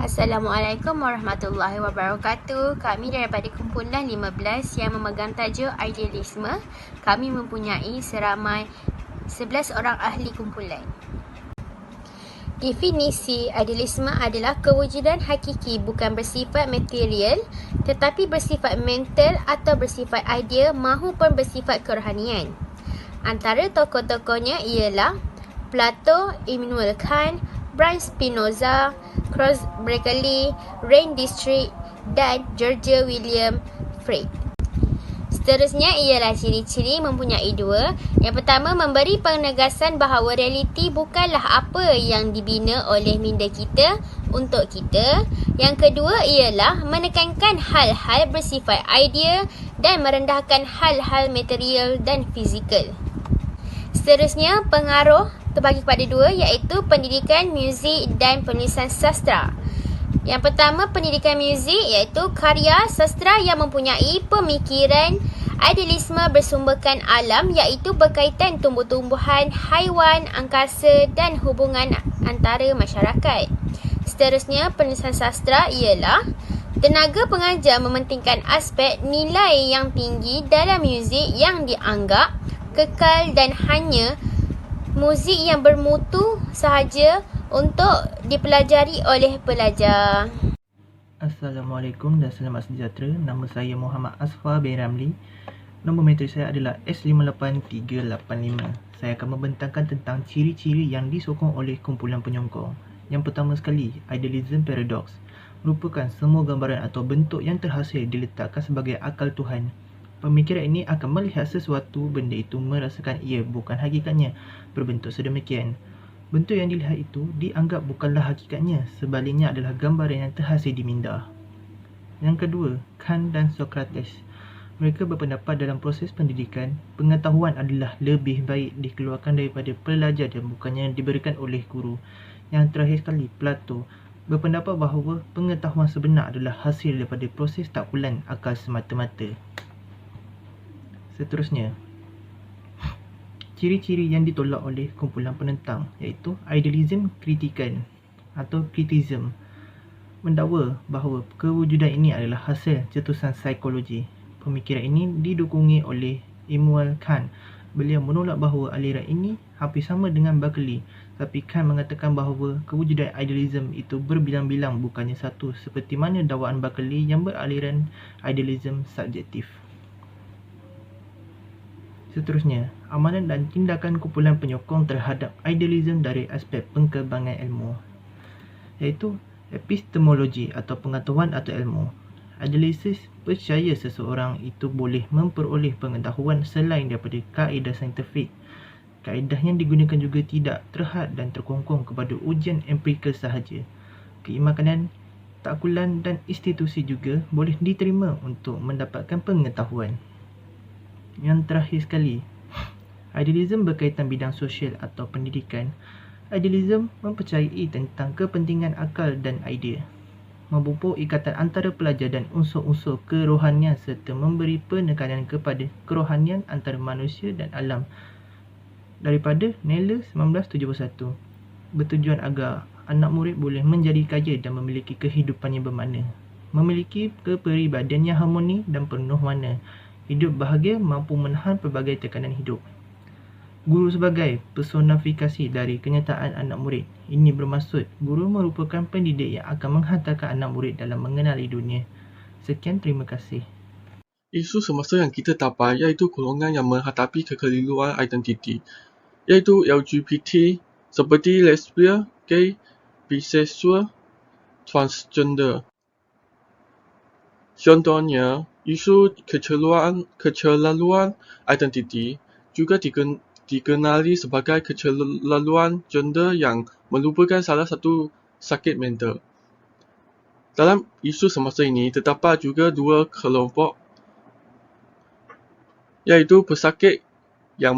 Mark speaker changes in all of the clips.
Speaker 1: Assalamualaikum warahmatullahi wabarakatuh. Kami daripada kumpulan 15 yang memegang tajuk idealisme. Kami mempunyai seramai 11 orang ahli kumpulan. Definisi idealisme adalah kewujudan hakiki bukan bersifat material tetapi bersifat mental atau bersifat idea mahupun bersifat kerohanian. Antara tokoh-tokohnya ialah Plato, Immanuel Kant, Brian Spinoza, Cross Berkeley, Rain District dan George William Freud. Seterusnya ialah ciri-ciri mempunyai dua. Yang pertama, memberi penegasan bahawa realiti bukanlah apa yang dibina oleh minda kita untuk kita. Yang kedua ialah menekankan hal-hal bersifat idea dan merendahkan hal-hal material dan fizikal. Seterusnya, pengaruh terbagi kepada dua iaitu pendidikan muzik dan penulisan sastra. Yang pertama, pendidikan muzik iaitu karya sastra yang mempunyai pemikiran idealisme bersumberkan alam iaitu berkaitan tumbuh-tumbuhan, haiwan, angkasa dan hubungan antara masyarakat. Seterusnya, penulisan sastra ialah tenaga pengajar mementingkan aspek nilai yang tinggi dalam muzik yang dianggap kekal dan hanya muzik yang bermutu sahaja untuk dipelajari oleh pelajar.
Speaker 2: Assalamualaikum dan selamat sejahtera. Nama saya Muhammad Asfar bin Ramli. Nombor metrik saya adalah S58385. Saya akan membentangkan tentang ciri-ciri yang disokong oleh kumpulan penyokong. Yang pertama sekali, idealism paradox. Merupakan semua gambaran atau bentuk yang terhasil diletakkan sebagai akal Tuhan. Pemikiran ini akan melihat sesuatu benda itu merasakan ia bukan hakikatnya berbentuk sedemikian. Bentuk yang dilihat itu dianggap bukanlah hakikatnya, sebaliknya adalah gambaran yang terhasil di minda. Yang kedua, Kant dan Socrates. Mereka berpendapat dalam proses pendidikan, pengetahuan adalah lebih baik dikeluarkan daripada pelajar dan bukannya diberikan oleh guru. Yang terakhir sekali, Plato berpendapat bahawa pengetahuan sebenar adalah hasil daripada proses takulan akal semata-mata. Seterusnya, ciri-ciri yang ditolak oleh kumpulan penentang iaitu idealism kritikan atau kritisism. Mendakwa bahawa kewujudan ini adalah hasil cetusan psikologi. Pemikiran ini didukungi oleh Immanuel Kant. Beliau menolak bahawa aliran ini hampir sama dengan Berkeley, tapi Kant mengatakan bahawa kewujudan idealism itu berbilang-bilang bukannya satu, seperti mana dakwaan Berkeley yang beraliran idealism subjektif. Seterusnya, amalan dan tindakan kumpulan penyokong terhadap idealism dari aspek pengkembangan ilmu, iaitu epistemologi atau pengetahuan atau ilmu. Idealistis percaya seseorang itu boleh memperoleh pengetahuan selain daripada kaedah saintifik. Kaedah yang digunakan juga tidak terhad dan terkongkong kepada ujian empirikal sahaja. Keimanan, takulan dan institusi juga boleh diterima untuk mendapatkan pengetahuan. Yang terakhir sekali, idealism berkaitan bidang sosial atau pendidikan. Idealism mempercayai tentang kepentingan akal dan idea, memupuk ikatan antara pelajar dan unsur-unsur kerohanian serta memberi penekanan kepada kerohanian antara manusia dan alam. Daripada Kneller 1971, bertujuan agar anak murid boleh menjadi kaya dan memiliki kehidupan yang bermakna, memiliki kepribadian yang harmoni dan penuh warna, hidup bahagia, mampu menahan pelbagai tekanan hidup. Guru sebagai personifikasi dari kenyataan anak murid. Ini bermaksud guru merupakan pendidik yang akan menghantarkan anak murid dalam mengenali dunia. Sekian, terima kasih.
Speaker 3: Isu semasa yang kita tapai iaitu golongan yang menghadapi kekeliruan identiti, iaitu LGBT seperti lesbian, gay, bisexual, transgender. Contohnya, isu kecelaluan identiti juga dikenali sebagai kecelaluan gender yang merupakan salah satu sakit mental. Dalam isu semasa ini, terdapat juga dua kelompok, iaitu pesakit yang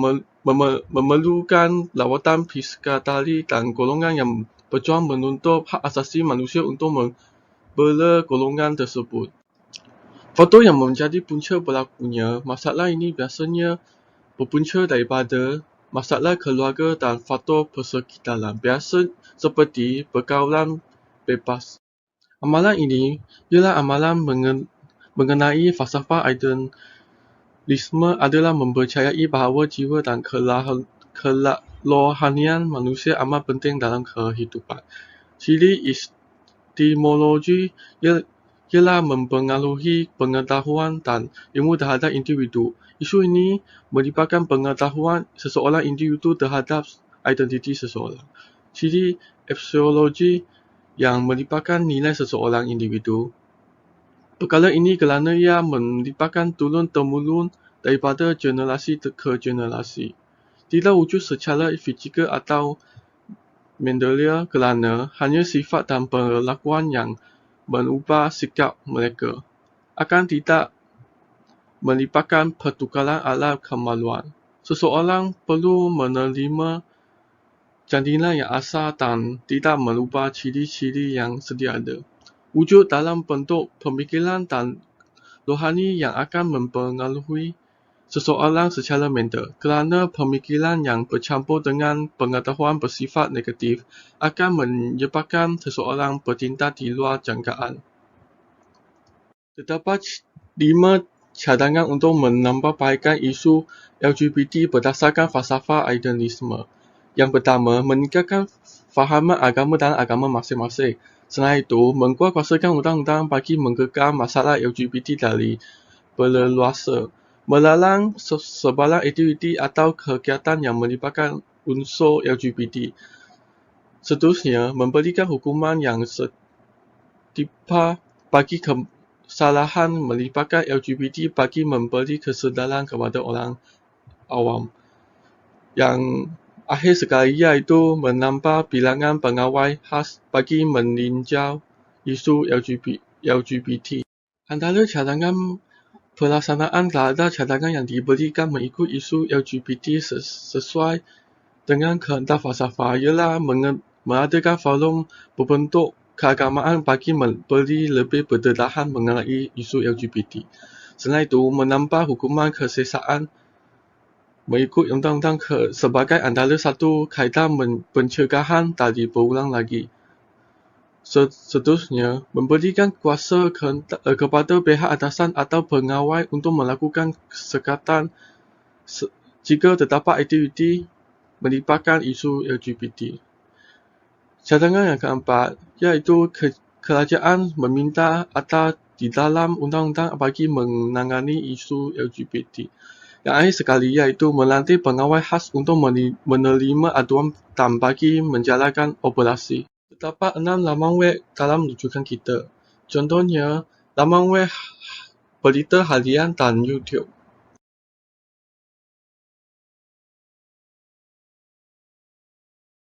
Speaker 3: memerlukan lawatan psikiatri dan golongan yang berjuang menuntut hak asasi manusia untuk membela golongan tersebut. Faktor yang menjadi punca berlakunya masalah ini biasanya berpunca daripada masalah keluarga dan faktor persekitaran, biasa seperti pergaulan bebas. Amalan ini ialah amalan mengenai falsafah idealisme adalah mempercayai bahawa jiwa dan kerohanian manusia amat penting dalam kehidupan. Ciri epistemologi ialah mempengaruhi pengetahuan dan ilmu terhadap individu. Isu ini melibatkan pengetahuan seseorang individu terhadap identiti seseorang. Ciri epistemologi yang melibatkan nilai seseorang individu. Perkara ini kerana ia melibatkan turun-temurun daripada generasi ke generasi. Tidak wujud secara fizikal atau mendelia kerana hanya sifat dan perlakuan yang mengubah sikap mereka. Akan tidak melibatkan pertukaran alat kemaluan. Seseorang perlu menerima jantina yang asal dan tidak merubah ciri-ciri yang sedia ada. Wujud dalam bentuk pemikiran dan rohani yang akan mempengaruhi seseorang secara mental, kerana pemikiran yang bercampur dengan pengetahuan bersifat negatif akan menyebabkan seseorang bertindak di luar jangkaan. Terdapat 5 cadangan untuk menambahbaikan isu LGBT berdasarkan falsafah idealisme. Yang pertama, meningkatkan fahaman agama dalam agama masing-masing. Selain itu, mengkuatkuasakan undang-undang bagi mengekang masalah LGBT dari berleluasa, melarang sebarang aktiviti atau kegiatan yang melibatkan unsur LGBT. Seterusnya, memberikan hukuman yang setimpal bagi kesalahan melibatkan LGBT bagi memberi kesedaran kepada orang awam. Yang akhir sekali iaitu menambah bilangan pengawal khas bagi meninjau isu LGBT. Antara cadangan pelaksanaan terhadap cadangan yang diberikan mengikut isu LGBT sesuai dengan kehendak falsafah ialah mengadakan forum berbentuk keagamaan bagi memberi lebih pendedahan mengenai isu LGBT. Selain itu, menambah hukuman kesesaan mengikut undang-undang sebagai antara satu kaedah pencegahan dari berulang lagi. Seterusnya, memberikan kuasa kepada pihak atasan atau pengawal untuk melakukan sekatan jika terdapat aktiviti melibatkan isu LGBT. Cadangan yang keempat, iaitu kerajaan meminta atas di dalam undang-undang bagi menangani isu LGBT. Yang akhir sekali iaitu melantik pengawal khas untuk menerima aduan dan bagi menjalankan operasi. Terdapat 6 laman web dalam rujukan kita. Contohnya, laman web berita harian dan YouTube.